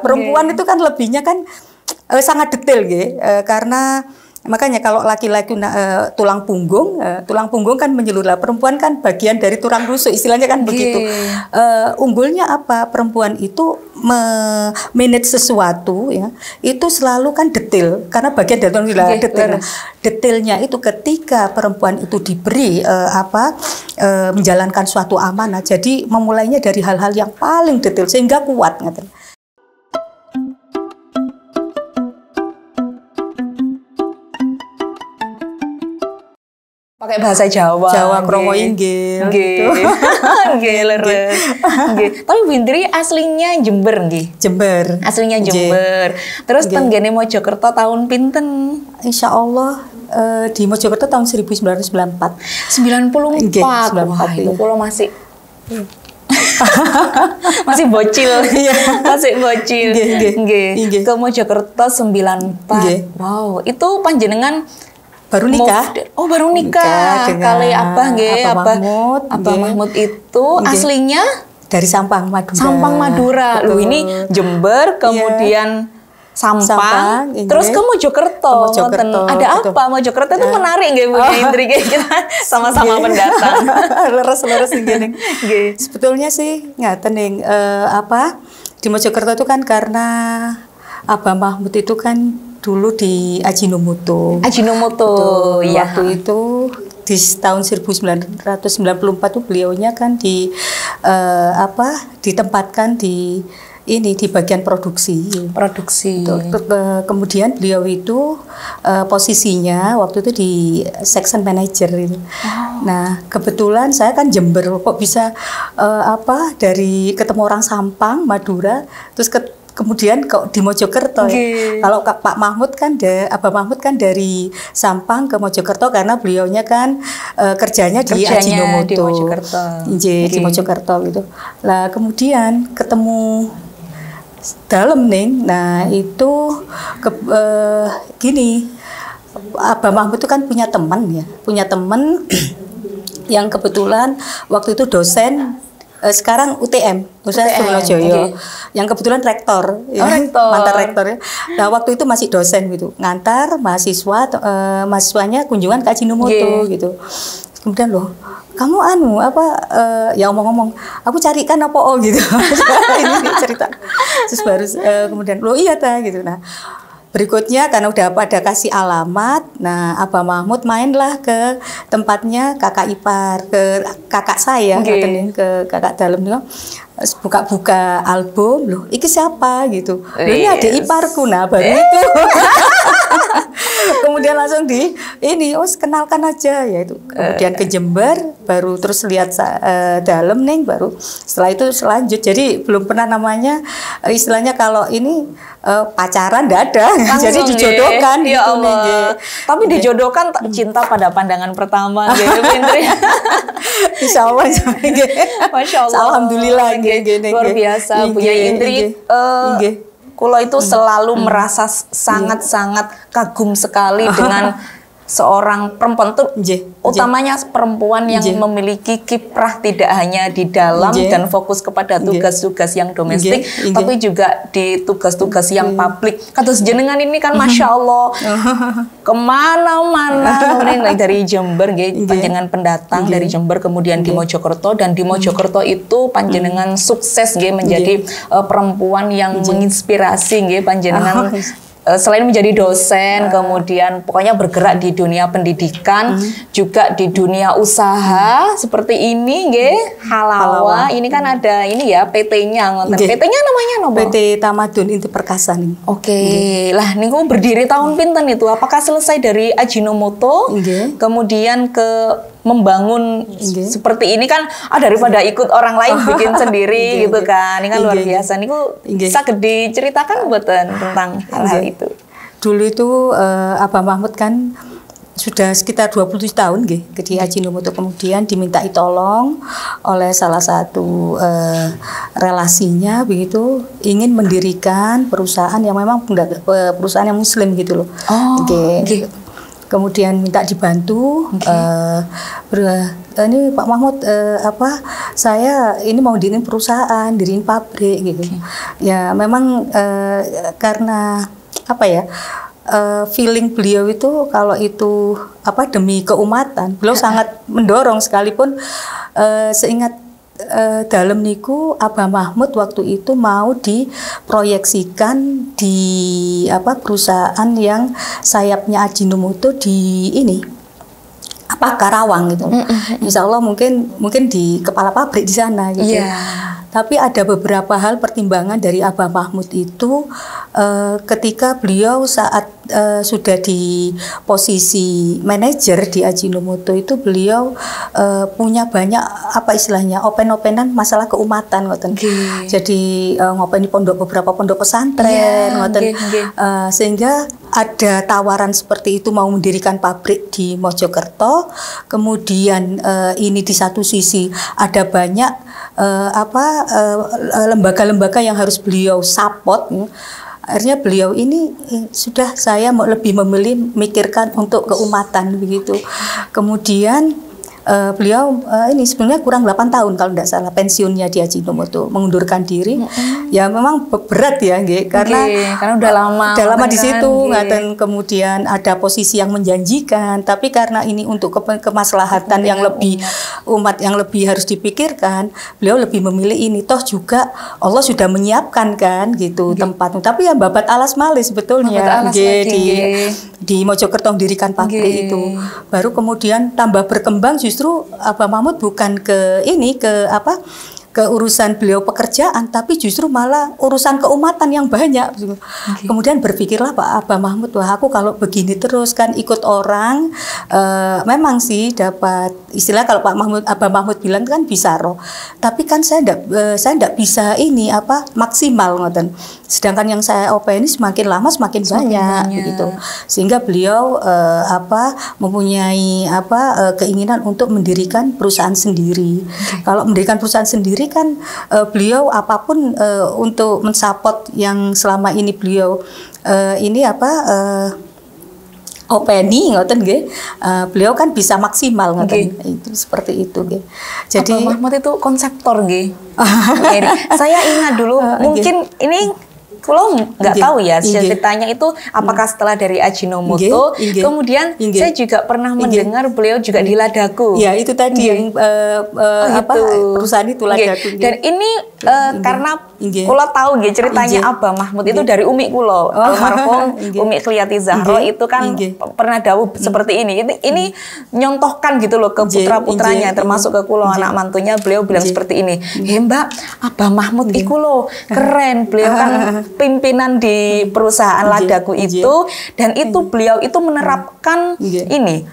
Perempuan itu kan lebihnya kan sangat detail gitu. Karena makanya kalau laki-laki tulang punggung kan menyeluruh. Perempuan kan bagian dari tulang rusuk, istilahnya kan begitu. Unggulnya apa? Perempuan itu manage sesuatu ya, itu selalu kan detail karena bagian dari detail. Detailnya itu ketika perempuan itu diberi menjalankan suatu amanah, jadi memulainya dari hal-hal yang paling detail sehingga kuat gitu. Pakai bahasa Jawa. Jawa kromo inggil. Nggih, leres. Nggih. Tapi Bintri aslinya Jember nggih. Jember. Aslinya Jember. Terus tenggene Mojokerto tahun pinten? Insya Allah di Mojokerto tahun 1994. 94. Wah, itu kalau masih masih bocil. Masih bocil. Nggih. Ke Mojokerto 94. Wow, itu panjenengan baru nikah. Baru nikah. Kali Abah nggih, Abah Mahmud itu aslinya dari Sampang, Madura. Sampang, Madura. Loh, ini Jember, kemudian Sampang, terus ke Mojokerto. Ada apa? Mojokerto itu menarik nggih Bu Indri, kita sama-sama pendatang. Leres gini. Sebetulnya sih ngaten ning di Mojokerto itu kan karena Abah Mahmud itu kan dulu di Ajinomoto. Ya. Waktu itu di tahun 1994 tuh beliaunya kan ditempatkan di bagian produksi. Kemudian beliau itu posisinya waktu itu di section manager itu. Nah, kebetulan saya kan Jember, kok bisa dari ketemu orang Sampang, Madura, terus kemudian kok di Mojokerto ya. Kalau Pak Mahmud kan Abah Mahmud kan dari Sampang ke Mojokerto karena beliaunya kan kerjanya di Ajinomoto. Di Mojokerto. Di Mojokerto gitu. Lah kemudian ketemu dalam nih. Nah, itu gini. Abah Mahmud itu kan punya teman yang kebetulan waktu itu dosen sekarang UTM, Universitas Trunojoyo, yang kebetulan rektor, mantan rektor ya. Nah, waktu itu masih dosen gitu, ngantar mahasiswanya kunjungan ke Ajinomoto gitu. Kemudian loh, kamu ya omong-omong, aku carikan gitu. Ini cerita. Terus baru kemudian loh iya gitu. Nah, berikutnya karena udah pada kasih alamat, nah Abah Mahmud mainlah ke tempatnya kakak ipar, ke kakak saya, ke kakak dalam juga, buka-buka album, loh, iki siapa gitu, loh, ini adik iparku, nah baru itu, kemudian langsung kenalkan aja, ya itu, kemudian ke Jember, baru terus lihat dalam nih, baru setelah itu lanjut, jadi belum pernah namanya, istilahnya kalau ini pacaran enggak ada. Jadi dijodohkan ya gitu Allah. Tapi dijodohkan cinta pada pandangan pertama gitu Bintri. Insyaallah. Masya Allah. Alhamdulillah luar biasa punya Indri. Kula itu selalu merasa sangat-sangat kagum sekali dengan seorang perempuan tuh, utamanya perempuan yang memiliki kiprah tidak hanya di dalam dan fokus kepada tugas-tugas yang domestik, tapi juga di tugas-tugas yang publik. Kados jenengan ini kan Masya Allah kemana-mana, dari Jember, panjenengan pendatang dari Jember, kemudian di Mojokerto, dan di Mojokerto itu panjenengan sukses menjadi perempuan yang menginspirasi panjenengan. Selain menjadi dosen, kemudian pokoknya bergerak di dunia pendidikan, juga di dunia usaha seperti ini, Halawa. Ini kan ada PT-nya, PT-nya namanya apa? PT Tamadun Inti Perkasa nih. Oke, lah niku berdiri tahun pinten itu? Apakah selesai dari Ajinomoto, kemudian ke membangun seperti ini kan, daripada ikut orang lain bikin sendiri gitu kan, ini kan luar biasa. Niku bisa diceritakan buatan tentang hal-hal itu. Dulu itu Abah Mahmud kan sudah sekitar 27 tahun di Ajinomoto, kemudian dimintai tolong oleh salah satu relasinya begitu, ingin mendirikan perusahaan yang memang perusahaan yang muslim gitu loh. Kemudian minta dibantu, ini Pak Mahmud saya ini mau diriin perusahaan, diriin pabrik gitu. Ya memang karena apa ya? Feeling beliau itu kalau itu demi keumatan, beliau sangat mendorong sekalipun seingat dalam niku Abah Mahmud waktu itu mau diproyeksikan di perusahaan yang sayapnya Ajinomoto di ini Karawang gitu. Insya Allah mungkin di kepala pabrik di sana gitu. Tapi ada beberapa hal pertimbangan dari Abah Mahmud itu ketika beliau saat sudah di posisi manajer di Ajinomoto itu beliau punya banyak istilahnya open-openan masalah keumatan ngoten. Jadi ngopeni beberapa pondok pesantren ngoten. Sehingga ada tawaran seperti itu mau mendirikan pabrik di Mojokerto. Kemudian ini di satu sisi ada banyak lembaga-lembaga yang harus beliau support. Akhirnya beliau ini sudah saya mau lebih memilih mikirkan untuk keumatan begitu. Kemudian beliau ini sebenarnya kurang 8 tahun kalau tidak salah pensiunnya di Ajinomoto, mengundurkan diri. Ya memang berat ya, karena udah lama di situ, ngaten. Kemudian ada posisi yang menjanjikan, tapi karena ini untuk kemaslahatan yang lebih umat yang lebih harus dipikirkan, beliau lebih memilih ini. Toh juga Allah sudah menyiapkan kan gitu tempat. Tapi ya babat alas malih sebetulnya di Mojokerto mendirikan pabrik itu. Baru kemudian tambah berkembang justru Abah Mahmud bukan ke urusan beliau pekerjaan, tapi justru malah urusan keumatan yang banyak. Kemudian berpikirlah Pak Abah Mahmud, wah aku kalau begini terus kan ikut orang, memang sih dapat istilah kalau Abah Mahmud bilang kan bisa roh, tapi kan saya enggak bisa ini maksimal ngoten. Sedangkan yang saya openi semakin lama semakin banyak gitu. Sehingga beliau mempunyai keinginan untuk mendirikan perusahaan sendiri. Kalau mendirikan perusahaan sendiri kan beliau apapun untuk mensupport yang selama ini beliau openi ngoten nggih. Beliau kan bisa maksimal ngoten. Itu seperti itu nggih. Jadi Abah Mahmud itu konseptor nggih. Saya ingat dulu mungkin ini kalau nggak tahu ya ceritanya itu apakah setelah dari Ajinomoto, kemudian saya juga pernah mendengar beliau juga di Ladaku. Ya itu tadi yang perusahaan itu Ladaku. Dan ini karena kalau tahu ceritanya Abah Mahmud itu dari Umi kulo, almarhum Umi Kliyati Zahro itu kan pernah dawuh seperti ini. Ini nyontohkan gitu loh ke putra-putranya termasuk ke kulo anak mantunya, beliau bilang seperti ini. Mbak, Abah Mahmud iku loh keren, beliau kan pimpinan di perusahaan Ladaku itu, dan itu beliau itu menerapkan ini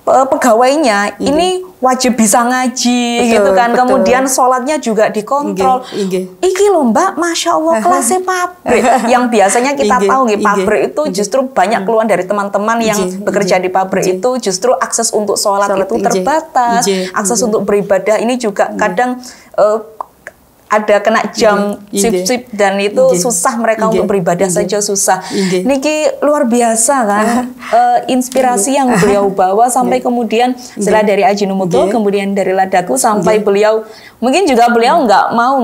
pegawainya ini wajib bisa ngaji gitu kan. Betul. Kemudian sholatnya juga dikontrol. Iki loh Mbak, Masya Allah kelasnya pabrik. Yang biasanya kita tahu pabrik itu justru banyak keluhan dari teman-teman yang bekerja di pabrik itu justru akses untuk sholat itu terbatas, akses untuk beribadah ini juga kadang ada kena jam sip-sip dan itu susah mereka untuk beribadah saja susah. Niki luar biasa kan inspirasi yang beliau bawa sampai kemudian setelah dari Ajinomoto kemudian dari Ladaku sampai beliau mungkin juga beliau nggak mau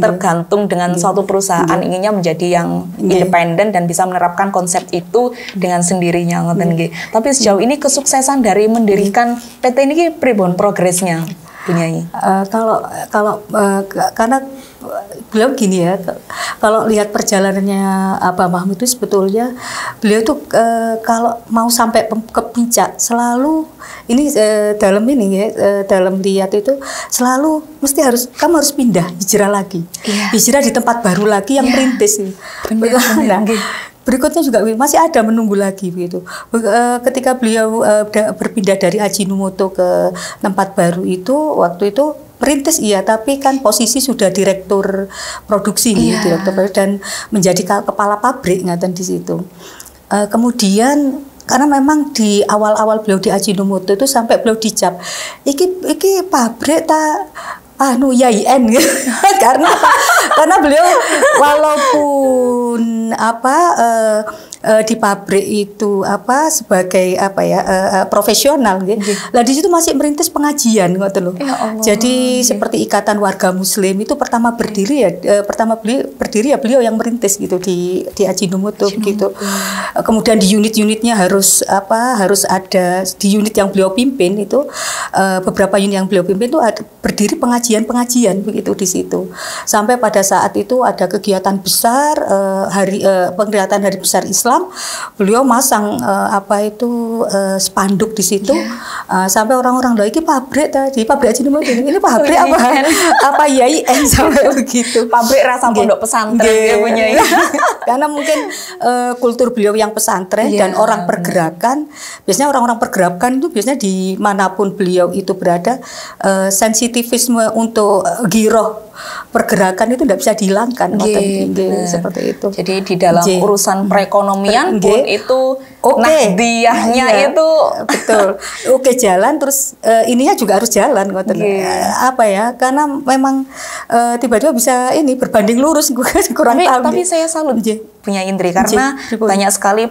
tergantung dengan suatu perusahaan, inginnya menjadi yang independen dan bisa menerapkan konsep itu dengan sendirinya ngoten nggih. Tapi sejauh ini kesuksesan dari mendirikan PT ini pribon progresnya punyai? Karena beliau gini ya, kalau lihat perjalanannya Abah Mahmud itu sebetulnya beliau tuh kalau mau sampai ke puncak selalu ini dalam lihat itu selalu mesti kamu harus pindah, hijrah lagi, hijrah di tempat baru lagi yang merintis. Berikutnya juga masih ada menunggu lagi begitu. Ketika beliau berpindah dari Ajinomoto ke tempat baru itu, waktu itu merintis tapi kan posisi sudah direktur produksi direktur dan menjadi kepala pabrik ngaten di situ. Kemudian karena memang di awal-awal beliau di Ajinomoto itu sampai beliau dicap iki pabrik YIN karena beliau walaupun di pabrik itu apa sebagai apa ya profesional gitu. Lah di situ masih merintis pengajian ngoten lho. Jadi seperti Ikatan Warga Muslim itu pertama berdiri ya beliau yang merintis gitu di Ajinomoto gitu. Kemudian di unit-unitnya harus ada di unit yang beliau pimpin itu beberapa unit yang beliau pimpin itu berdiri pengajian begitu di situ. Sampai pada saat itu ada kegiatan besar peringatan Hari Besar Islam, beliau masang spanduk di situ. Sampai orang-orang loh ini pabrik Ajinomoto ini pabrik apa IAIN sampai begitu. Pabrik rasa pondok pesantren dia punya ya. Karena mungkin kultur beliau yang pesantren dan orang pergerakan, biasanya orang-orang pergerakan itu biasanya dimanapun beliau itu berada, sensitivisme untuk giroh pergerakan itu tidak bisa dihilangkan. Seperti itu. Jadi di dalam urusan perekonomian pun itu nahdiyahnya itu betul. Jalan terus ininya juga harus jalan karena memang tiba-tiba bisa berbanding lurus kurang tahu. Tapi saya salut punya Indri karena banyak sekali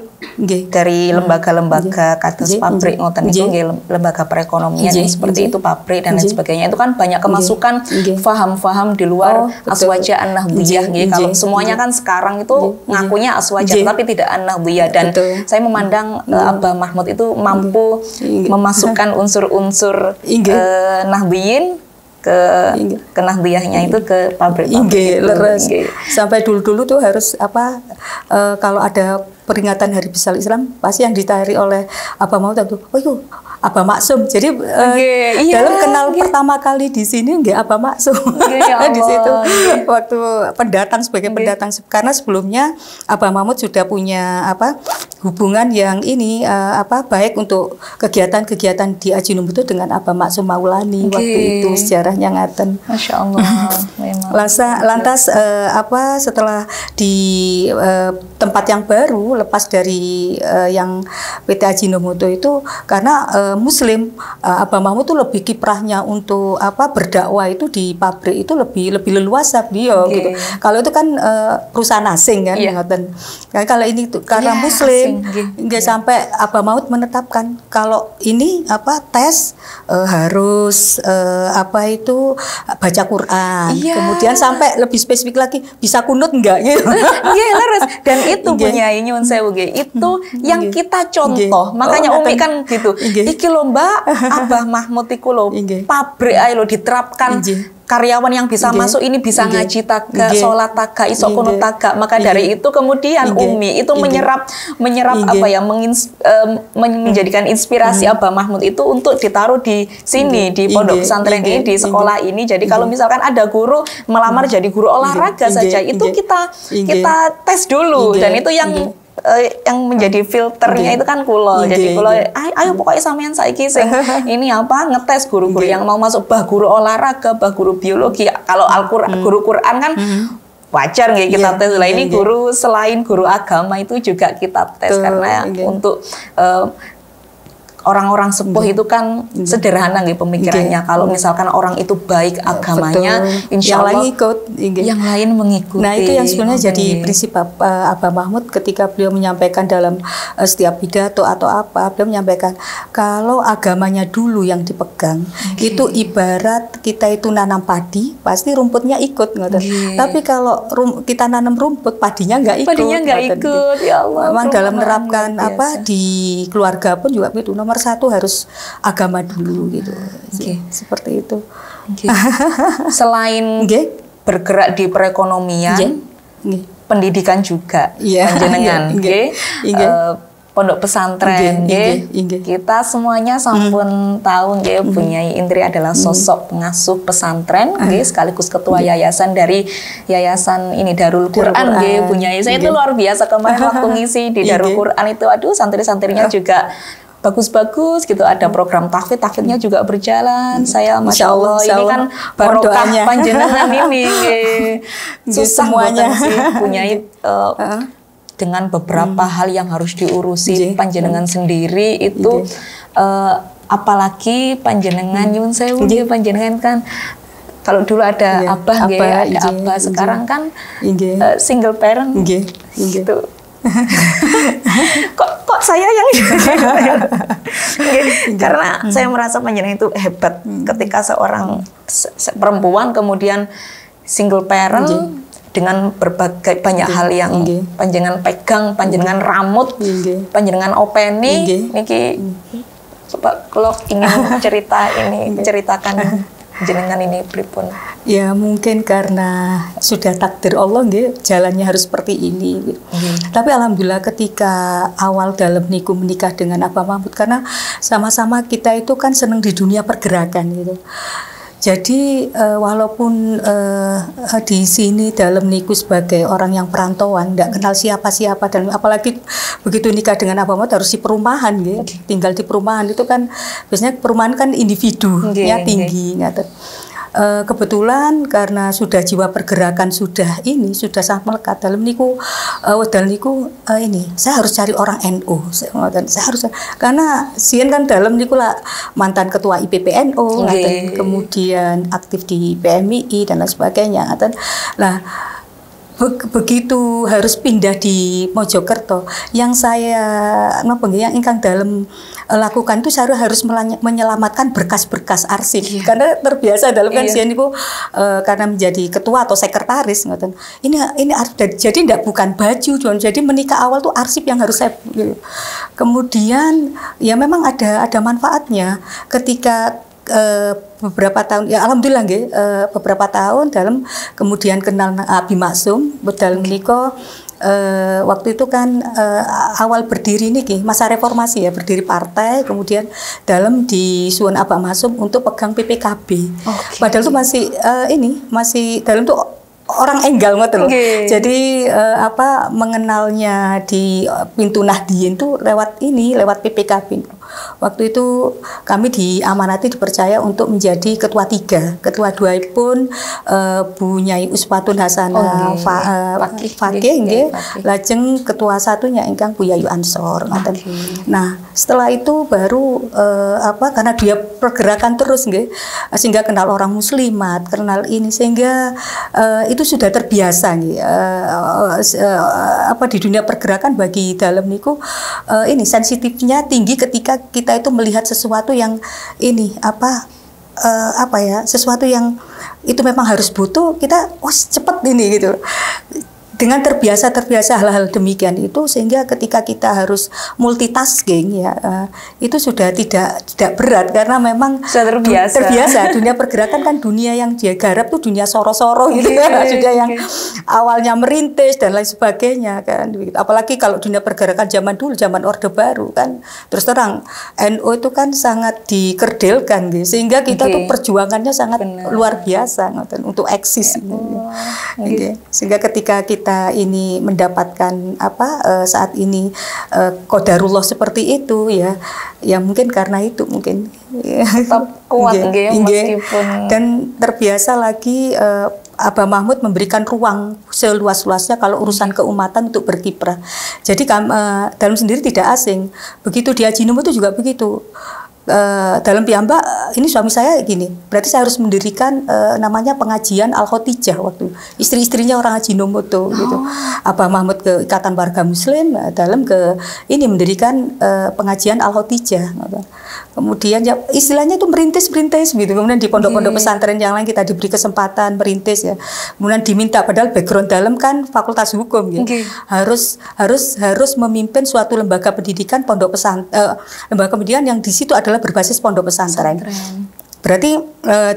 dari lembaga-lembaga kados pabrik ngoten niku lembaga perekonomian seperti itu pabrik dan lain sebagainya itu kan banyak kemasukan faham-faham di luar aswaja an-nahdiyah kalau semuanya kan sekarang itu ngakunya aswaja tapi tidak an-nahdiyah dan saya memandang Abah Mahmud itu mampu memasukkan unsur-unsur nahdiyin ke nahdiyahnya itu ke pabrik sampai dulu tuh harus kalau ada peringatan Hari Besar Islam pasti yang dicari oleh Abah Mahmud itu Abah Maksum. Jadi dalam kenal pertama kali di sini Abah Maksum di situ waktu pendatang sebagai pendatang karena sebelumnya Abah Mahmud sudah punya hubungan yang baik untuk kegiatan-kegiatan di Ajinomoto dengan Abah Maksum Maulani waktu itu sejarahnya ngaten. Masya Allah. Lantas setelah di tempat yang baru lepas dari yang PT Ajinomoto itu karena Muslim Abah Mahmud itu lebih kiprahnya untuk berdakwah itu di pabrik itu lebih leluasa beliau gitu. Kalau itu kan perusahaan asing kan kalau ini tuh karena Muslim sampai Abah Mahmud menetapkan kalau ini tes harus baca Quran. Kemudian sampai lebih spesifik lagi bisa kunut enggak gitu. Harus dan itu punya nyun sewu itu yang kita contoh. Makanya Umi kan gitu. Iki lomba Abah Mahmud iku lho pabrik ae lho diterapkan karyawan yang bisa masuk ini bisa ngaji taga, sholat taga, iso kunut taga. Maka dari itu kemudian Umi itu menyerap menjadikan inspirasi Abah Mahmud itu untuk ditaruh di sini di pondok pesantren ini di sekolah ini. Jadi kalau misalkan ada guru melamar jadi guru olahraga saja itu kita tes dulu dan itu yang menjadi filternya itu kan kulo. Jadi kulo ayo pokoknya sampean saiki sing ini ngetes guru-guru yang mau masuk bah guru olahraga, bah guru biologi. Kalau guru Quran kan wajar nggak kita tes lah. Ini guru selain guru agama itu juga kita tes karena untuk orang-orang sepuh itu kan sederhana gitu pemikirannya. Kalau misalkan orang itu baik agamanya, insya Allah yang lain mengikuti. Nah itu yang sebenarnya jadi prinsip Abah Mahmud ketika beliau menyampaikan dalam setiap pidato atau beliau menyampaikan kalau agamanya dulu yang dipegang itu ibarat kita itu nanam padi pasti rumputnya ikut tapi kalau kita nanam rumput padinya nggak ikut. Ya Allah. Memang dalam menerapkan di keluarga pun juga begitu. Nomor satu harus agama dulu gitu. Seperti itu. Selain bergerak di perekonomian, pendidikan juga panjenengan pondok pesantren kita semuanya sampun tahu punya Indri adalah sosok pengasuh pesantren sekaligus ketua yayasan dari yayasan ini Darul Quran punya saya itu luar biasa kemarin waktu ngisi di Darul Quran itu santri-santrinya juga bagus-bagus gitu, ada program tahfidnya juga berjalan. Saya Masya Allah ini kan barokah panjenengan ini susah semuanya punya dengan beberapa hal yang harus diurusi panjenengan sendiri itu apalagi panjenengan nyun sewu panjenengan kan kalau dulu ada abah ada abah sekarang kan single parent gitu. kok saya yang karena saya merasa panjenengan itu hebat ketika seorang perempuan kemudian single parent dengan berbagai banyak hal yang panjenengan pegang, panjenengan ramut, panjenengan openi niki. Coba kalau ingin ceritakan jenengan ini pripun? Ya mungkin karena sudah takdir Allah nggih, jalannya harus seperti ini. Tapi alhamdulillah ketika awal dalam niku menikah dengan Abah Mahmud, karena sama-sama kita itu kan senang di dunia pergerakan gitu. Jadi walaupun di sini dalam niku sebagai orang yang perantauan, tidak kenal siapa-siapa, dan apalagi begitu nikah dengan Abah Mahmud harus di perumahan, gitu. Tinggal di perumahan itu kan biasanya perumahan kan individu, ya tinggi, gitu. Kebetulan karena sudah jiwa pergerakan sudah sangat melekat dalam niku ini saya harus cari orang NU, saya harus, karena sien kan dalam niku lah mantan ketua IPPNU, kemudian aktif di PMII dan lain sebagainya, lah begitu harus pindah di Mojokerto, yang ingkang dalam lakukan itu saya harus menyelamatkan berkas-berkas arsip, karena terbiasa dalam kan sian itu karena menjadi ketua atau sekretaris, ini jadi tidak bukan baju, jadi menikah awal tuh arsip yang harus saya, kemudian ya memang ada manfaatnya ketika beberapa tahun, ya alhamdulillah beberapa tahun dalam kemudian kenal Abi Maksum dalam menika. Waktu itu kan awal berdiri nih masa reformasi ya, berdiri partai, kemudian dalam disuun Abah Maksum untuk pegang PPKB. Padahal itu masih dalam tuh orang enggal ngoten loh. Jadi mengenalnya di pintu Nahdien tuh lewat PPKB. Waktu itu kami diamanati, dipercaya untuk menjadi ketua 3. Ketua 2 pun Bu Nyai Uswatun Hasanah Fakih nggih. Lajeng ketua 1-nya ingkang Bu Yayu Ansor. Nah, setelah itu baru karena dia pergerakan terus nggih, sehingga kenal orang muslimat, kenal ini, sehingga itu sudah terbiasa nih, di dunia pergerakan bagi dalam niku ini sensitifnya tinggi ketika kita itu melihat sesuatu yang ini sesuatu yang itu memang harus butuh, kita cepet ini gitu. Dengan terbiasa hal-hal demikian itu, sehingga ketika kita harus multitasking ya itu sudah tidak berat, karena memang sudah terbiasa. Dunia pergerakan kan dunia yang dia garap tuh dunia soro-soro gitu kan, sudah yang awalnya merintis dan lain sebagainya kan. Apalagi kalau dunia pergerakan zaman dulu, zaman Orde Baru kan, terus terang NU itu kan sangat dikerdilkan gitu, sehingga kita tuh perjuangannya sangat luar biasa untuk eksis gitu. Sehingga ketika kita ini mendapatkan saat ini qadarullah seperti itu ya mungkin karena itu mungkin tetap kuat meskipun, dan terbiasa lagi Abah Mahmud memberikan ruang seluas-luasnya kalau urusan keumatan untuk berkiprah. Jadi dalam sendiri tidak asing, begitu di Haji Nomo itu juga begitu. Dalam piyambak ini suami saya gini, berarti saya harus mendirikan namanya pengajian Al-Khotijah waktu istri-istrinya orang Haji Nomo tuh gitu. Abah Mahmud ke Ikatan Warga Muslim dalam ini mendirikan pengajian Al-Khotijah gitu. Kemudian ya istilahnya itu merintis gitu. Kemudian di pondok-pondok pesantren yang lain kita diberi kesempatan merintis ya. Kemudian diminta, padahal background dalam kan fakultas hukum gitu. Harus memimpin suatu lembaga pendidikan lembaga pendidikan yang di situ adalah berbasis pondok pesantren. Berarti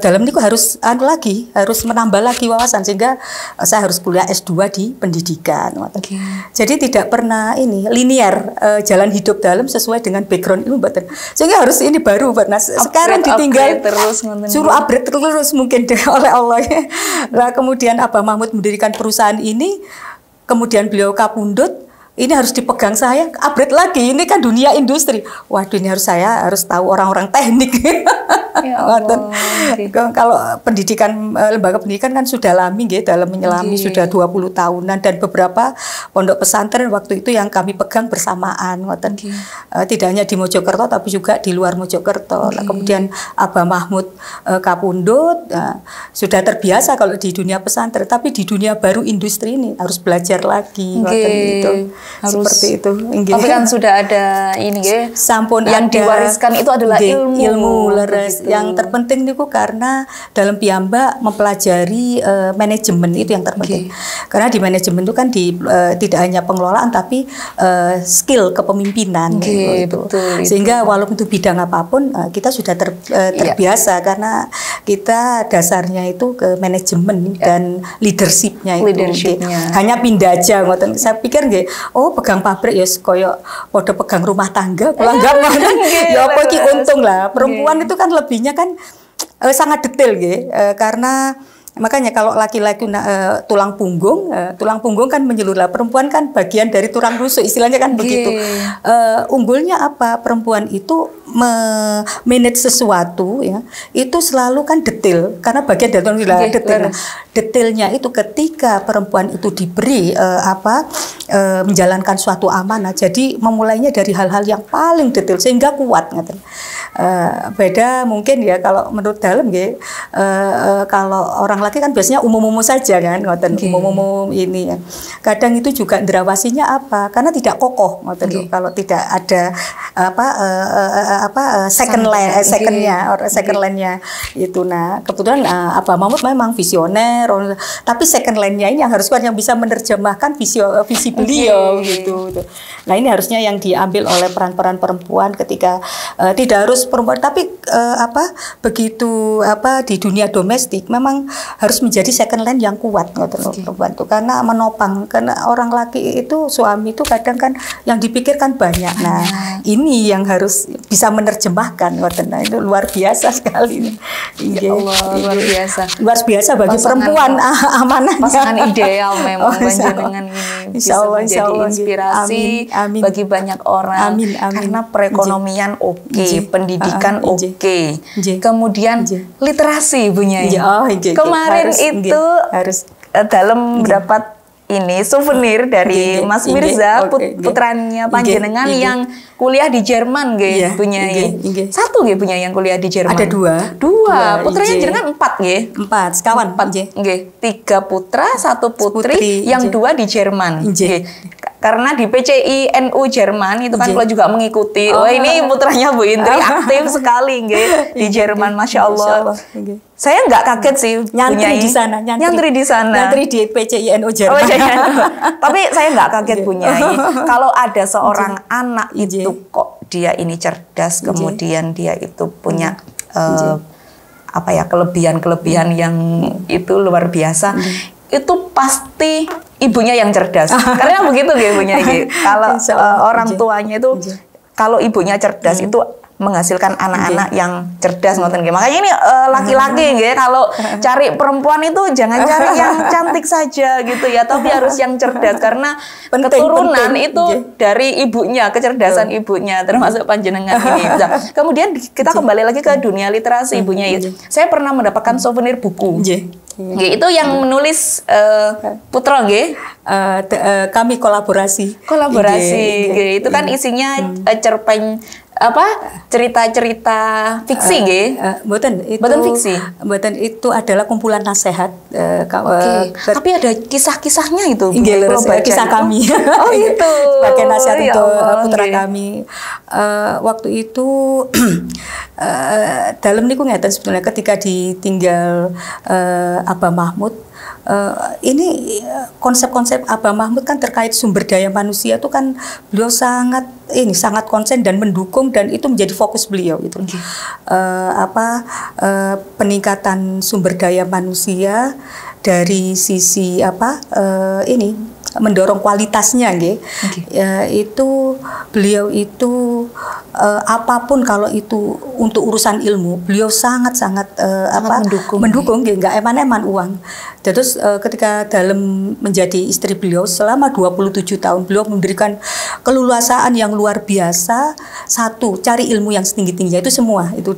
dalam niku harus harus menambah lagi wawasan, sehingga saya harus kuliah S2 di pendidikan. Jadi tidak pernah ini linear jalan hidup dalam sesuai dengan background ilmu batin. Sehingga harus ini baru nah, sekarang ditinggal terus suruh upgrade terus mungkin oleh Allah ya. Nah, kemudian Abah Mahmud mendirikan perusahaan ini, kemudian beliau kapundhut. Ini harus dipegang saya, upgrade lagi. Ini kan dunia industri. Waduh, ini saya harus tahu orang-orang teknik. Ya Allah, okay. Kalau pendidikan lembaga pendidikan kan sudah lami nggih, dalam menyelami sudah 20 tahunan, dan beberapa pondok pesantren waktu itu yang kami pegang bersamaan ngoten. Tidak hanya di Mojokerto tapi juga di luar Mojokerto. Nah, kemudian Abah Mahmud Kapundut sudah terbiasa kalau di dunia pesantren, tapi di dunia baru industri ini harus belajar lagi ngoten itu. Harus seperti itu. Tapi kan sudah ada ini nggih. Sampun yang ada, diwariskan itu adalah ilmu leres. Yang terpenting niku karena dalam piyambak mempelajari manajemen, itu yang terpenting. Karena di manajemen itu kan tidak hanya pengelolaan tapi skill kepemimpinan gitu. Betul, sehingga walaupun itu bidang apapun kita sudah terbiasa karena kita dasarnya itu ke manajemen dan leadershipnya itu. Hanya pindah aja ngoten. Saya pikir nggih, oh pegang pabrik ya koyo padha pegang rumah tangga, pulang ya apa iki untung lah. Perempuan itu kan lebihnya kan sangat detail nggih, karena makanya kalau laki-laki tulang punggung kan menyeluruh, perempuan kan bagian dari tulang rusuk, istilahnya kan begitu. Unggulnya apa? Perempuan itu manage sesuatu ya, itu selalu kan detail, karena bagian dari detail. Detailnya itu ketika perempuan itu diberi menjalankan suatu amanah, jadi memulainya dari hal-hal yang paling detail sehingga kuat ngoten. Beda mungkin ya kalau menurut dalam nggih, kalau orang laki kan biasanya umum-umum saja kan ngoten, umum-umum ini ya. Kadang itu juga ndrawasinya apa? Karena tidak kokoh ngoten. Kalau tidak ada second line-nya itu. Nah, kebetulan Abah Mahmud memang visioner, tapi second line-nya ini yang harus kuat, yang bisa menerjemahkan visi beliau gitu. Nah, ini harusnya yang diambil oleh peran-peran perempuan ketika tidak harus perempuan, tapi begitu di dunia domestik memang harus menjadi second line yang kuat perempuan itu, karena menopang, karena orang laki itu, suami itu kadang kan yang dipikirkan banyak. Nah, ini yang harus bisa menerjemahkan. Nah, itu luar biasa sekali. Ya Allah, luar biasa. Luar biasa bagi perempuan amanahnya. Pasangan ideal memang panjenengan ini bisa menjadi inspirasi bagi banyak orang. Karena perekonomian pendidikan kemudian literasi punya. Kemarin itu harus dalam mendapat ini souvenir dari Mas Mirza, putranya panjenengan yang kuliah di Jerman punya. Satu punya yang kuliah di Jerman. Ada dua. Putranya jenengan 4 4, sekawan 4 3 putra, 1 putri, yang 2 di Jerman. Karena di PCI NU Jerman itu kan kalau juga mengikuti. Oh, ini putranya Bu Indri aktif sekali di Jerman, Masya Allah. Saya nggak kaget sih nyantri di sana, nyantri di PCI NU Jerman. Tapi saya nggak kaget punya. Kalau ada seorang anak itu kok dia ini cerdas, kemudian dia itu punya kelebihan yang itu luar biasa. Itu pasti ibunya yang cerdas. Karena begitu ibunya. Kalau orang tuanya itu, kalau ibunya cerdas itu menghasilkan anak-anak yang cerdas ngoten nggih. Makanya ini laki-laki nggih, kalau cari perempuan itu jangan cari yang cantik saja gitu ya, tapi harus yang cerdas, karena keturunan itu dari ibunya, kecerdasan ibunya, termasuk panjenengan ini. Nah, kemudian kita kembali lagi ke dunia literasi ibunya. Saya pernah mendapatkan souvenir buku. Itu yang menulis putra nggih. Kami kolaborasi. Itu kan isinya cerpen cerita-cerita fiksi nggih. Mboten fiksi. Mboten, itu adalah kumpulan nasihat. Tapi ada kisah-kisahnya itu. Kisah kami. Oh itu. Sebagai nasihat untuk putra kami. Waktu itu dalam niku ngeten sebetulnya ketika ditinggal Abah Mahmud. Ini konsep-konsep Abah Mahmud kan terkait sumber daya manusia itu kan beliau sangat konsen dan mendukung, dan itu menjadi fokus beliau itu. Peningkatan sumber daya manusia dari sisi mendorong kualitasnya itu beliau itu apapun kalau itu untuk urusan ilmu, beliau sangat-sangat mendukung, nggak eman-eman uang. Terus ketika dalam menjadi istri beliau selama 27 tahun, beliau memberikan keleluasaan yang luar biasa. Satu, cari ilmu yang setinggi-tingginya itu semua itu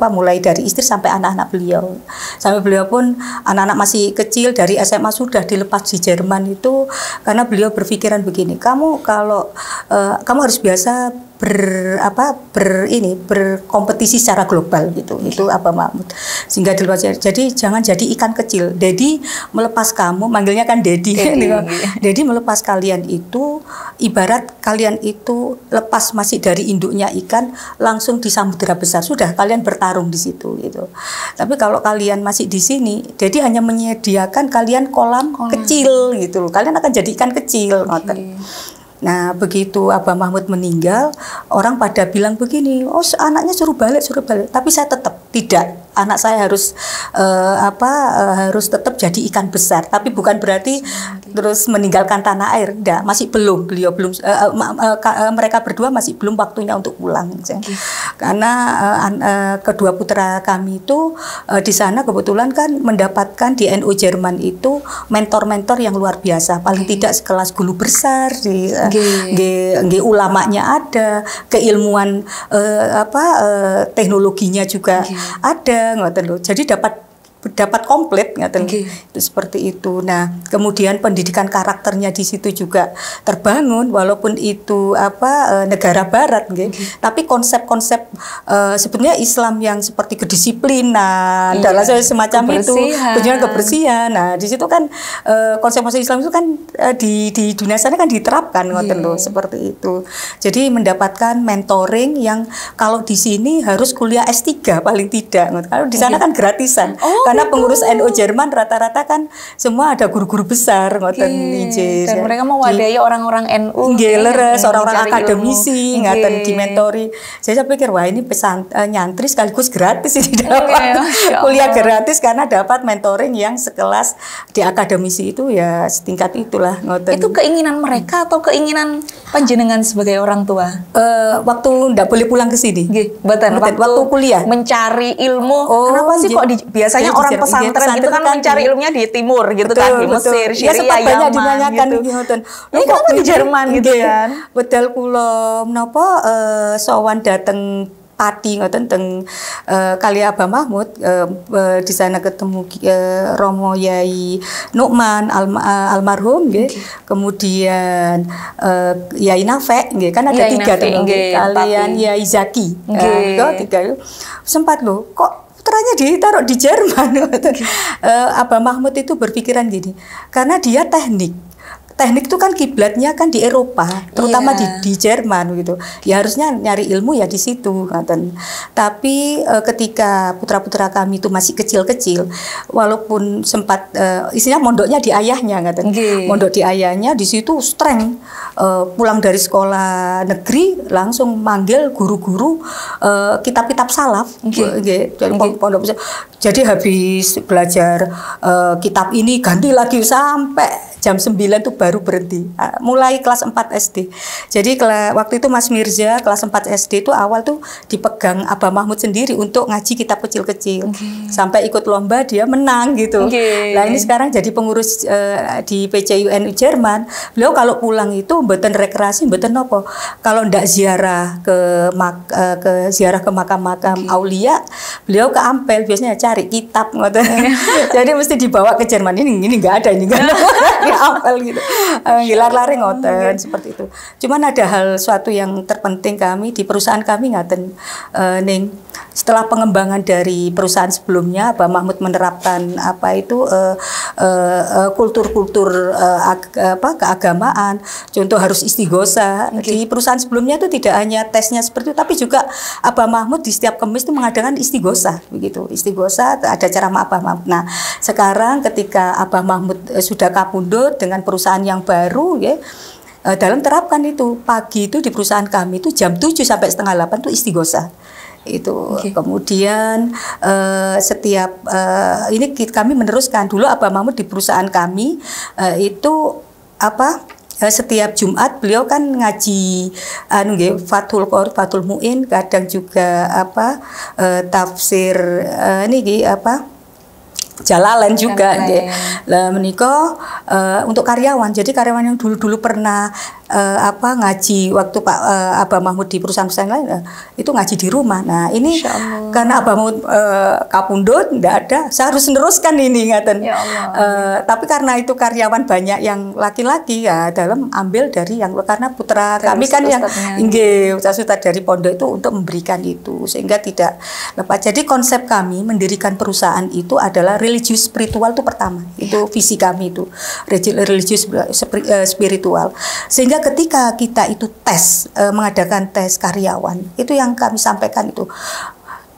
mulai dari istri sampai anak-anak beliau. Sampai beliau pun anak-anak masih kecil dari SMA sudah dilepas di Jerman itu karena beliau berpikiran begini, kamu kalau kamu harus biasa berkompetisi secara global gitu. Itu Abah Mahmud. Sehingga jadi jangan jadi ikan kecil. Dedi melepas kamu, manggilnya kan Dedi. Dedi melepas kalian itu ibarat kalian itu lepas masih dari induknya ikan langsung di samudera besar. Sudah kalian bertarung di situ gitu. Tapi kalau kalian masih di sini, Dedi hanya menyediakan kalian kolam kecil gitu. Kalian akan jadi ikan kecil. Nah, begitu Abah Mahmud meninggal, orang pada bilang begini, oh anaknya suruh balik. Tapi saya tetap tidak. Anak saya harus harus tetap jadi ikan besar. Tapi bukan berarti terus meninggalkan tanah air. Enggak, masih belum. Beliau belum. Mereka berdua masih belum waktunya untuk pulang. Karena kedua putra kami itu di sana kebetulan kan mendapatkan di NU Jerman itu mentor-mentor yang luar biasa. Paling tidak sekelas guru besar di ulamanya ada, keilmuan teknologinya juga ada, ngoten lho. Jadi dapat komplit ngoten. Itu seperti itu. Nah, kemudian pendidikan karakternya di situ juga terbangun walaupun itu negara barat tapi konsep-konsep sebenarnya Islam yang seperti kedisiplinan dalam semacam itu, tujuan kebersihan. Nah, di situ kan konsep-konsep Islam itu kan di dunia sana kan diterapkan ngoten lho, seperti itu. Jadi mendapatkan mentoring yang kalau di sini harus kuliah S3 paling tidak. Kalau di sana kan gratisan. Karena pengurus NU Jerman rata-rata kan semua ada guru-guru besar ngoten injil. Dan mereka mewadahi orang-orang NU. Leres, orang-orang akademisi ngaten dimentori. Saya pikir wah ini nyantri sekaligus gratis ini dapat kuliah gratis karena dapat mentoring yang sekelas di akademisi itu ya setingkat itulah ngoten. Itu keinginan mereka atau keinginan panjenengan sebagai orang tua? Waktu ndak boleh pulang ke sini. Waktu kuliah mencari ilmu. Kenapa sih kok biasanya orang pesantren itu kan mencari ilmunya di timur gitu kan, di Mesir, Syria, Yaman gitu. Ini kenapa di Jerman gitu kan? Betul kula menapa sowan dateng Pati ngoten teng kali Abah Mahmud di sana ketemu Romo Yai Nukman almarhum nggih. Kemudian Yai Nafek nggih, kan ada tiga kalian Yai Zaki. Tiga sempat lho kok putranya ditaruh di Jerman. Abah Mahmud itu berpikiran gini, karena dia teknik itu kan kiblatnya kan di Eropa, terutama di Jerman gitu. Ya harusnya nyari ilmu ya di situ, ngaten. Tapi ketika putra-putra kami itu masih kecil-kecil, walaupun sempat isinya mondoknya di ayahnya, ngaten. Mondok di ayahnya di situ streng. Pulang dari sekolah negeri langsung manggil guru-guru kitab-kitab salaf. Jadi habis belajar kitab ini ganti lagi sampai jam 9 itu baru berhenti. Mulai kelas 4 SD. Jadi waktu itu Mas Mirza kelas 4 SD itu awal tuh dipegang Abah Mahmud sendiri untuk ngaji kitab kecil-kecil. Sampai ikut lomba dia menang gitu. Nah ini sekarang jadi pengurus di PCUNU Jerman. Beliau kalau pulang itu mboten rekreasi, mboten nopo. Kalau ndak ziarah ke makam-makam aulia, beliau ke Ampel biasanya cari kitab ngoten. Jadi mesti dibawa ke Jerman. Ini enggak ada ini kan. Apel gitu, lari ngoten seperti itu. Cuman ada suatu yang terpenting kami di perusahaan kami ngaten, Ning. Setelah pengembangan dari perusahaan sebelumnya, Abah Mahmud menerapkan kultur-kultur keagamaan. Contoh harus istighosa. Di perusahaan sebelumnya itu tidak hanya tesnya seperti itu, tapi juga Abah Mahmud di setiap Kamis itu mengadakan istighosa, begitu. Istighosa ada ceramah Abah Mahmud. Nah, sekarang ketika Abah Mahmud sudah kapundhut dengan perusahaan yang baru, ya. Dalam terapkan itu pagi itu di perusahaan kami itu jam 7 sampai setengah 8 itu istighosa. Itu kemudian setiap ini kami meneruskan dulu Abah Mahmud di perusahaan kami itu setiap Jumat beliau kan ngaji anu nggih Fathul Qorib, Fathul Muin, kadang juga tafsir niki Jalalain juga nggih. Lah menika untuk karyawan. Jadi karyawan yang dulu-dulu pernah ngaji waktu Pak Abah Mahmud di perusahaan-perusahaan lain itu ngaji di rumah. Nah, ini karena Abah Mahmud kapundhut ndak ada, saya harus meneruskan ini ngaten. Ya Allah. Tapi karena itu karyawan banyak yang laki-laki ya dalam ambil dari yang karena putra kami kan yang nggih ustaz-ustaz dari pondok itu untuk memberikan itu sehingga tidak lepas. Jadi konsep kami mendirikan perusahaan itu adalah religius spiritual itu pertama. Itu visi kami itu. Religius spiritual. Sehingga ketika kita itu mengadakan tes karyawan, itu yang kami sampaikan itu,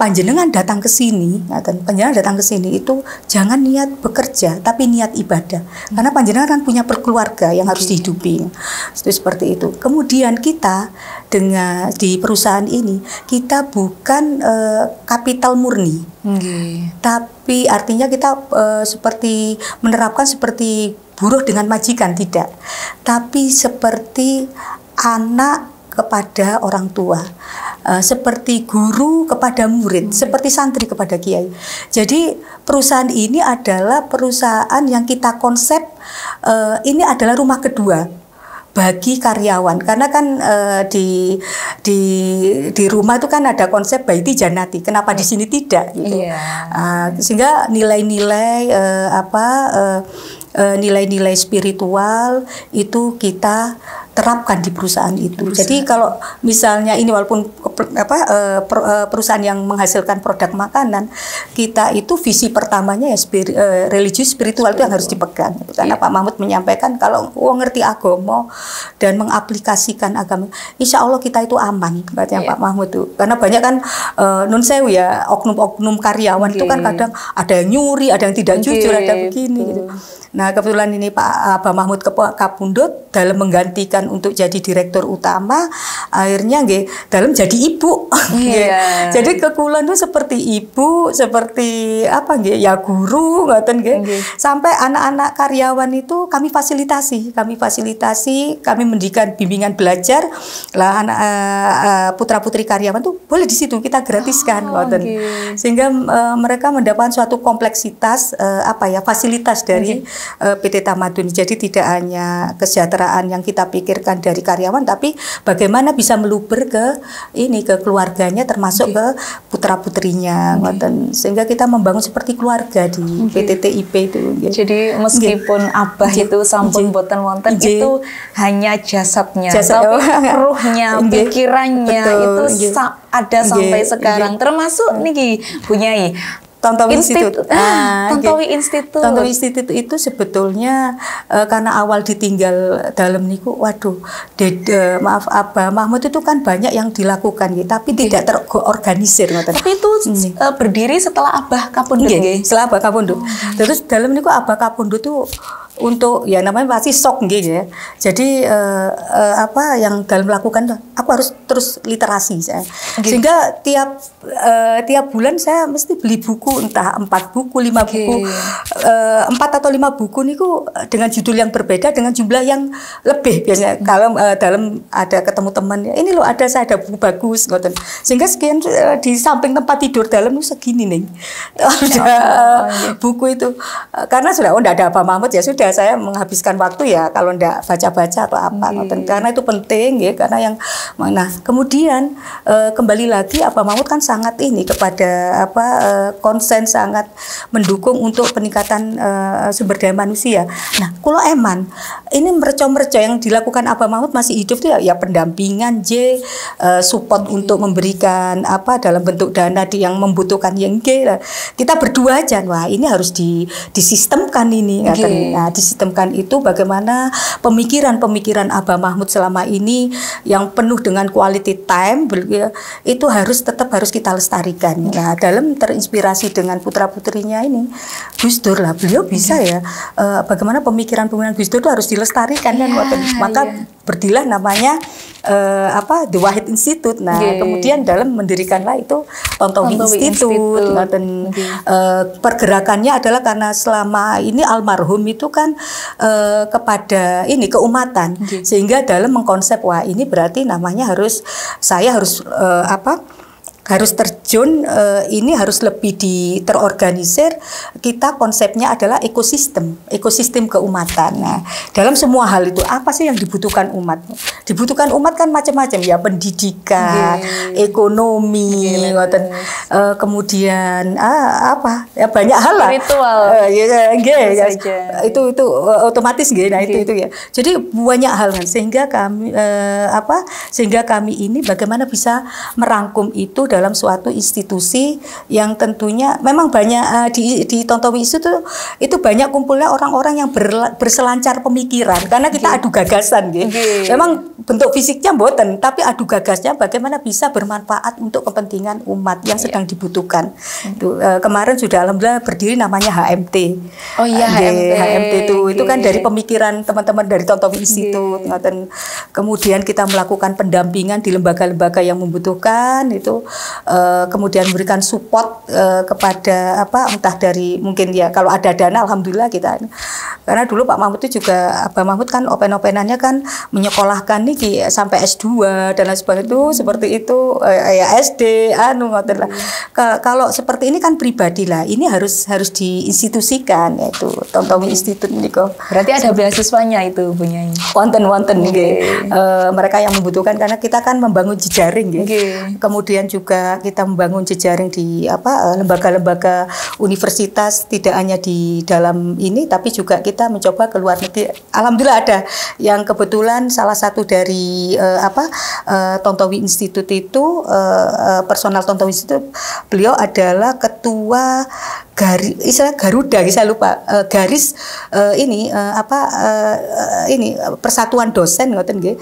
panjenengan datang ke sini, itu jangan niat bekerja, tapi niat ibadah. Karena panjenengan kan punya perkeluarga yang harus dihidupi. Itu seperti itu. Kemudian kita di perusahaan ini, kita bukan kapital murni. Tapi artinya kita seperti menerapkan seperti buruh dengan majikan, tidak. Tapi seperti anak kepada orang tua, seperti guru kepada murid, seperti santri kepada kiai. Jadi perusahaan ini adalah perusahaan yang kita konsep ini adalah rumah kedua bagi karyawan, karena kan di rumah itu kan ada konsep baiti janati, kenapa di sini tidak gitu. Sehingga nilai-nilai nilai-nilai spiritual itu kita terapkan di perusahaan itu. Jadi kalau misalnya ini walaupun perusahaan yang menghasilkan produk makanan, kita itu visi pertamanya ya religius spiritual itu yang harus dipegang. Karena Pak Mahmud menyampaikan kalau ngerti agama dan mengaplikasikan agama, insya Allah kita itu aman, katanya Pak Mahmud itu. Karena banyak kan nun sewu ya oknum-oknum karyawan itu kan kadang ada yang nyuri, ada yang tidak jujur, ada begini gitu. Nah, kebetulan ini Pak Abah Mahmud kapundhut dalam menggantikan untuk jadi direktur utama, akhirnya dalam jadi ibu. Jadi kekulon itu seperti ibu, seperti ya guru, ngoten sampai anak-anak karyawan itu kami fasilitasi, kami memberikan bimbingan belajar. Lah anak putra-putri karyawan tuh boleh di situ kita gratiskan, ngoten. Sehingga mereka mendapatkan suatu kompleksitas fasilitas dari PT Tamadun. Jadi tidak hanya kesejahteraan yang kita pikirkan dari karyawan, tapi bagaimana bisa meluber ke keluarganya, termasuk ke putra-putrinya, sehingga kita membangun seperti keluarga di PT TIP itu. Jadi meskipun Abah itu sampun boten wonten, itu hanya jasadnya, tapi ruhnya, pikirannya itu ada sampai sekarang. Termasuk niki Bunyai Tontowi Institute itu sebetulnya karena awal ditinggal dalam niku, waduh, Abah Mahmud itu kan banyak yang dilakukan tapi tidak terorganisir. Tapi itu berdiri setelah Abah kapundhut. Setelah Abah kapundhut. Terus dalam niku Abah kapundhut itu untuk ya namanya pasti sok ya. Jadi yang dalam melakukan aku harus terus literasi saya. Sehingga tiap bulan saya mesti beli buku, entah 4 buku, 5 buku, 4 atau 5 buku niku dengan judul yang berbeda dengan jumlah yang lebih biasanya. Kalau dalam ada ketemu teman, ini loh saya ada buku bagus, ngoten. Sehingga sekian di samping tempat tidur dalam itu segini nih. Buku itu karena sudah enggak ada Abah Mahmud ya sudah saya menghabiskan waktu ya kalau enggak baca-baca atau apa, karena itu penting ya, karena yang kemudian kembali lagi Abah Mahmud kan sangat kepada konsen, sangat mendukung untuk peningkatan sumber daya manusia. Nah, kulo eman ini merco-merco yang dilakukan Abah Mahmud masih hidup tuh ya pendampingan support untuk memberikan dalam bentuk dana yang membutuhkan yang kita berdua aja, wah ini harus disistemkan ini. Nah, disistemkan itu bagaimana pemikiran Abah Mahmud selama ini yang penuh dengan quality time itu tetap harus kita lestarikan. Nah, dalam terinspirasi dengan putra-putrinya ini Gus Dur lah, beliau bisa bagaimana pemikiran Gus Dur itu harus dilestarikan kan. Maka berdirilah namanya The Wahid Institute. Nah, kemudian dalam mendirikanlah itu Tontowi Institute. Pergerakannya adalah karena selama ini almarhum itu kan kepada ini keumatan, sehingga dalam mengkonsep wah ini berarti namanya saya harus harus terjun, ini harus lebih terorganisir. Kita konsepnya adalah ekosistem keumatan. Nah, dalam semua hal itu apa sih yang dibutuhkan umat? Dibutuhkan umat kan macam-macam ya, pendidikan, ekonomi, kemudian apa ya, banyak hal lah. Ritual. Itu otomatis gitu. Nah, itu ya. Jadi banyak hal kan, sehingga kami ini bagaimana bisa merangkum itu dalam suatu institusi yang tentunya memang banyak di Tontowi itu banyak kumpulnya orang-orang yang berselancar pemikiran, karena kita adu gagasan gitu. Memang bentuk fisiknya mboten, tapi adu gagasnya bagaimana bisa bermanfaat untuk kepentingan umat yang sedang dibutuhkan. Kemarin sudah alhamdulillah berdiri namanya HMT. Oh iya, HMT itu kan dari pemikiran teman-teman dari Tontowi Institute. Kemudian kita melakukan pendampingan di lembaga-lembaga yang membutuhkan itu. Kemudian memberikan support kepada entah dari mungkin ya kalau ada dana alhamdulillah kita, karena dulu Pak Mahmud itu juga Abah Mahmud kan open-openannya kan menyekolahkan nih sampai S2 dan lain sebagainya itu seperti itu ya SD ngoten lah. Kalau seperti ini kan pribadi lah, ini harus diinstitusikan, yaitu Tontowi Institute niku. Berarti ada beasiswanya itu punya wonten mereka yang membutuhkan, karena kita kan membangun jejaring kemudian juga kita membangun jejaring di lembaga-lembaga universitas, tidak hanya di dalam ini tapi juga kita mencoba ke luar negeri. Alhamdulillah ada yang kebetulan salah satu dari Tontowi Institute itu personal Tontowi Institute, beliau adalah ketua Garuda, saya lupa garis persatuan dosen ngoten nggih,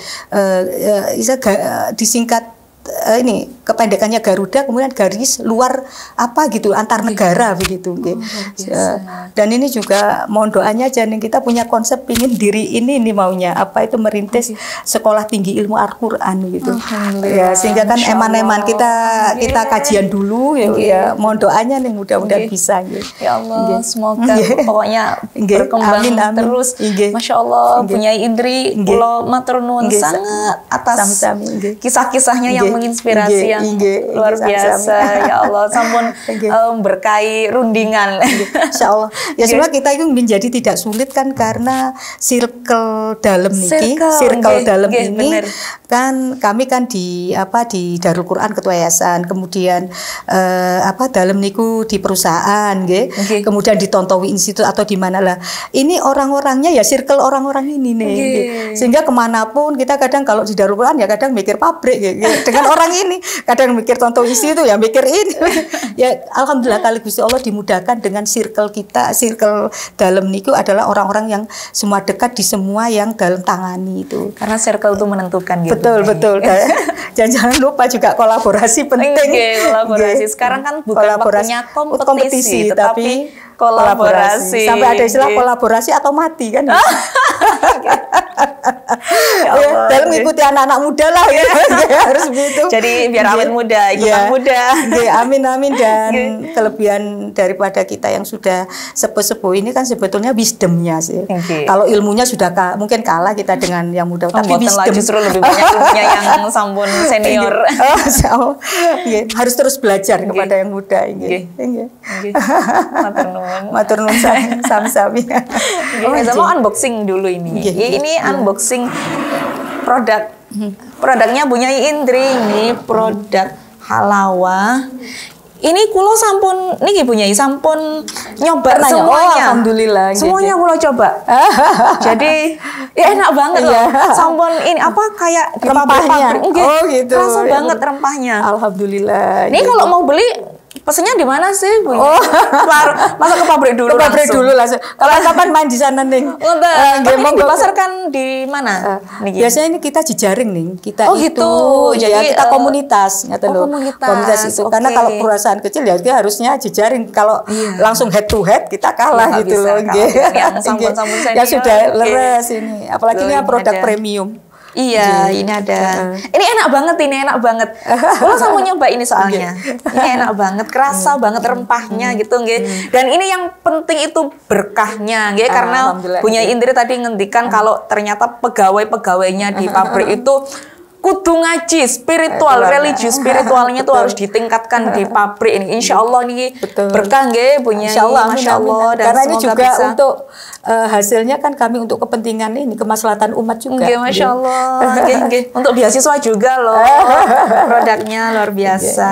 disingkat ini kependekannya Garuda, kemudian garis luar antar negara begitu. Dan ini juga mohon doanya aja nih, kita punya konsep pingin diri ini maunya itu merintis sekolah tinggi ilmu Al-Qur'an gitu. Ya, sehingga kan eman-eman kita kajian dulu ya, mohon doanya nih mudah-mudahan bisa gitu. Ya Allah, semoga pokoknya berkembang terus. Masya Allah, Bunyai Indri, kula matur nuwun sangat atas kisah-kisahnya yang menginspirasi yang luar biasa. Ya Allah, sampun berkahi rundingan. Insya Allah. Ya sebenarnya kita itu menjadi tidak sulit kan, karena circle dalam ini bener. Kan kami kan di Darul Quran Ketua Yayasan, kemudian dalam niku di perusahaan kemudian di Tontowi Institute atau di mana lah. Ini orang-orangnya ya circle orang-orang ini nih. Sehingga kemanapun kita kadang kalau di Darul Quran ya kadang mikir pabrik dengan orang ini, kadang mikir Tontowi Institute ya mikir ini. Ya alhamdulillah kali Gusti Allah dimudahkan dengan circle kita, circle dalam niku adalah orang-orang yang semua dekat di semua yang dalam tangani itu. Karena circle itu menentukan gitu. Betul. Jangan lupa juga kolaborasi penting. Kolaborasi. Sekarang kan bukan waktunya kompetisi, tetapi kolaborasi. Sampai ada istilah kolaborasi atau mati kan. Dalam mengikuti anak-anak muda lah harus begitu. Jadi biar awet muda, ikutan muda. Amin dan kelebihan daripada kita yang sudah sepuh-sepuh ini kan sebetulnya wisdomnya sih. Kalau ilmunya sudah mungkin kalah kita dengan yang muda, tapi wisdom justru lebih banyak ilmunya yang sampun senior. Harus terus belajar kepada yang muda. Matur nuwun sami-sami. Saya mau unboxing dulu ini. Ini unboxing produknya Bunyai Indri, ini produk Halawa. Ini kulo sampun niki Bunyai sampun nyoba semuanya. Alhamdulillah. Semuanya kulo coba. Jadi enak banget loh. Sampun ini kayak di rempahnya. Gitu. Rasa banget rempahnya. Alhamdulillah. Ini kalau mau beli pesennya di mana sih, Bu? Masa ke pabrik dulu langsung. Kalau kapan main di sana nih? Tapi dipasarkan di mana? Biasanya ini kita jejaring nih. Kita Jadi kita komunitas, komunitas itu. Karena kalau perusahaan kecil ya dia harusnya jejaring. Kalau langsung head to head kita kalah gitu loh. Yang sampun-sampun senior. Ya sudah leres ini. Apalagi ini produk premium. Iya, ini ada. Ini enak banget, ini enak banget. Kalau saya mau nyoba ini soalnya. Ini enak banget, kerasa banget rempahnya gitu nggih. Dan ini yang penting itu berkahnya nggih, karena punya Indri tadi ngendikan kalau ternyata pegawai-pegawainya di pabrik itu kudu ngaji, spiritual, religius, spiritualnya tuh harus ditingkatkan di pabrik ini. Insya Allah nih berkah nggih punya. Insya Allah, Masya Allah. Dan karena ini juga bisa. untuk hasilnya kan kami untuk kepentingan ini kemaslahatan umat juga. Nggih, Masya Allah. Nggih. Untuk beasiswa juga loh. Produknya luar biasa.